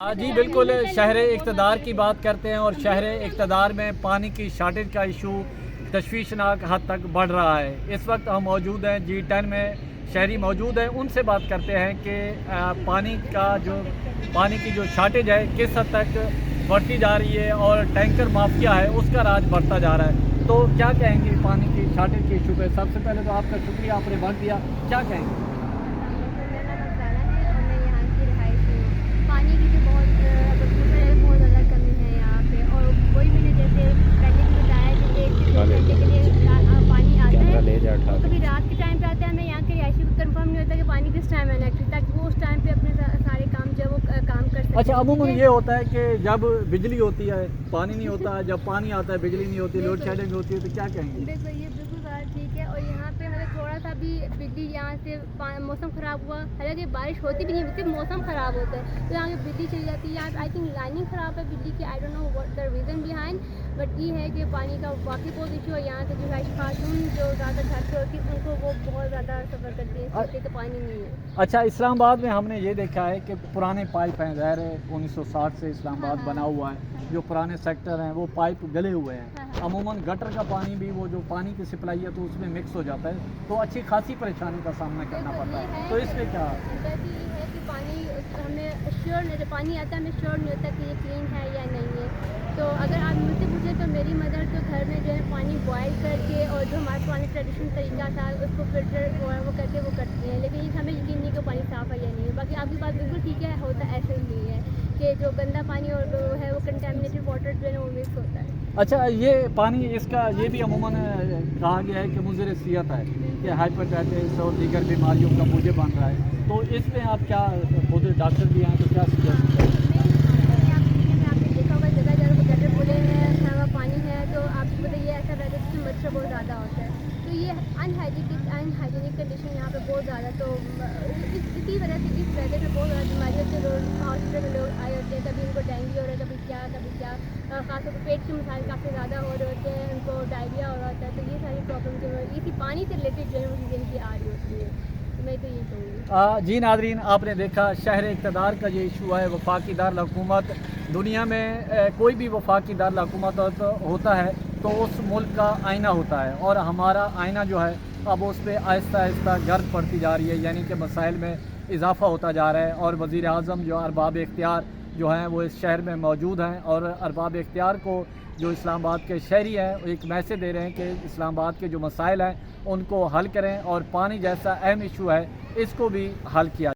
جی بالکل، شہر اقتدار کی بات کرتے ہیں اور شہر اقتدار میں پانی کی شارٹیج کا ایشو تشویشناک حد تک بڑھ رہا ہے۔ اس وقت ہم موجود ہیں G10 میں، شہری موجود ہیں، ان سے بات کرتے ہیں کہ پانی کی جو شارٹیج ہے کس حد تک بڑھتی جا رہی ہے اور ٹینکر مافیا ہے اس کا راج بڑھتا جا رہا ہے۔ تو کیا کہیں گے پانی کی شارٹیج کے ایشو پہ؟ سب سے پہلے تو آپ کا شکریہ، آپ نے وقت دیا، کیا کہیں گے؟ پانی کی جو بہت زیادہ کمی ہے یہاں پہ، اور وہی میں نے جیسے پہلے بھی بتایا کہ 1 سے 2 گھنٹے کے لیے پانی آتا ہے، اور کبھی رات کے ٹائم پہ آتا ہے۔ میں یہاں کے رہائشی کو کنفرم نہیں ہوتا کہ پانی کس ٹائم آنا ہے، تاکہ وہ اس ٹائم پہ اپنے سارے کام جو ہے وہ کام کر سکتے ہیں۔ اچھا، عموماً یہ ہوتا ہے کہ جب بجلی ہوتی ہے پانی نہیں ہوتا، جب پانی آتا ہے بجلی نہیں ہوتی، لوڈ شیڈنگ ہوتی ہے، تو کیا کہیں گے؟ بالکل، یہ بالکل بات ٹھیک ہے۔ اور یہاں پہ مطلب تھوڑا سا بھی بجلی یہاں سے موسم خراب ہوا، حالانکہ بارش ہوتی بھی نہیں، صرف موسم خراب ہوتا ہے تو یہاں کی بجلی چلی جاتی ہے۔ یہاں آئی تھنک لائننگ خراب ہے بجلی کی، I don't know what the reason behind, but یہ ہے کہ پانی کا واقعی بہت ایشو ہے یہاں سے۔ جو رہائشی خاتون جو زیادہ گھر پہ ہوتی ہے ان کو وہ بہت زیادہ سفر کرتی ہیں اس کہ پانی نہیں ہے۔ اچھا، اسلام آباد میں ہم نے یہ دیکھا ہے کہ پرانے پائپ ہیں، ظاہر ہے 1960 سے اسلام آباد بنا ہوا ہے، جو پرانے سیکٹر ہیں وہ پائپ گلے ہوئے ہیں۔ عموماً گٹر کا پانی بھی، وہ جو پانی کی سپلائی ہے تو اس میں مکس ہو جاتا ہے، تو اچھی خاصی پریشانی کا سامنا کرنا پڑتا ہے۔ تو اس میں کیا ویسے یہ ہے کہ پانی ہمیں شیور نہیں، جب پانی آتا ہے ہمیں شیور نہیں ہوتا کہ یہ کلین ہے یا نہیں ہے۔ تو اگر آپ مجھ سے پوچھیں تو میری مدر تو گھر میں جو ہے پانی بوائل کر کے، اور جو ہمارے پرانے ٹریڈیشنل طریقہ تھا اس کو فلٹر وہ کر کے وہ کرتی ہیں، لیکن یہ ہمیں یقین نہیں کہ پانی صاف ہے یا نہیں ہے۔ باقی آپ کی بات بالکل ٹھیک ہے، ہوتا ایسے ہی نہیں ہے کہ جو گندا پانی اور جو ہے وہ کنٹامنیٹڈ واٹر جو ہے وہ مکس ہوتا ہے۔ اچھا، یہ پانی اس کا یہ بھی عموماً کہا گیا ہے کہ مضر صحت ہے، کہ ہائپرٹائٹس اور دیگر بیماریوں کا موجب بن رہا ہے، تو اس میں آپ کیا، خود ڈاکٹر بھی ہیں تو کیا سجیسٹ کریں؟ آپ نے دیکھا ہوگا جگہ جگہ پہ گٹر کھلے ہیں، ہوا پانی ہے، تو آپ کو بتائیے ایسا رہتا ہے کہ مچھر بہت زیادہ ہوتا ہے، تو یہ انہائجینک کنڈیشن یہاں پہ بہت زیادہ، تو اسی وجہ سے اس ویدر میں بہت زیادہ بیماریوں سے لوگ ہاسپٹل میں لوگ آئے ہوتے ہیں، کبھی ان کو ڈینگی ہو رہا ہے، کبھی کیا خاص طور پہ پیٹ کے مسائل کافی زیادہ ہو رہے ہوتے ہیں، ان کو ڈائریا ہو رہا ہوتا ہے، تو یہ ساری پرابلم جو ہے اسی پانی سے ریلیٹڈ جو ہے وہ چیزیں ان کی آ رہی ہوتی ہیں، تو میں تو یہ کہوں گی۔ جی ناظرین، آپ نے دیکھا شہر اقتدار کا یہ ایشو ہے۔ وفاقی دارالحکومت، دنیا میں کوئی بھی وفاقی دارالحکومت ہوتا ہے تو اس ملک کا آئینہ ہوتا ہے، اور ہمارا آئینہ جو ہے اب اس پہ آہستہ آہستہ گرد پڑتی جا رہی ہے، یعنی کہ مسائل میں اضافہ ہوتا جا رہا ہے، اور وزیر اعظم جو ارباب اختیار جو ہیں وہ اس شہر میں موجود ہیں، اور ارباب اختیار کو جو اسلام آباد کے شہری ہیں ایک میسیج دے رہے ہیں کہ اسلام آباد کے جو مسائل ہیں ان کو حل کریں، اور پانی جیسا اہم ایشو ہے اس کو بھی حل کیا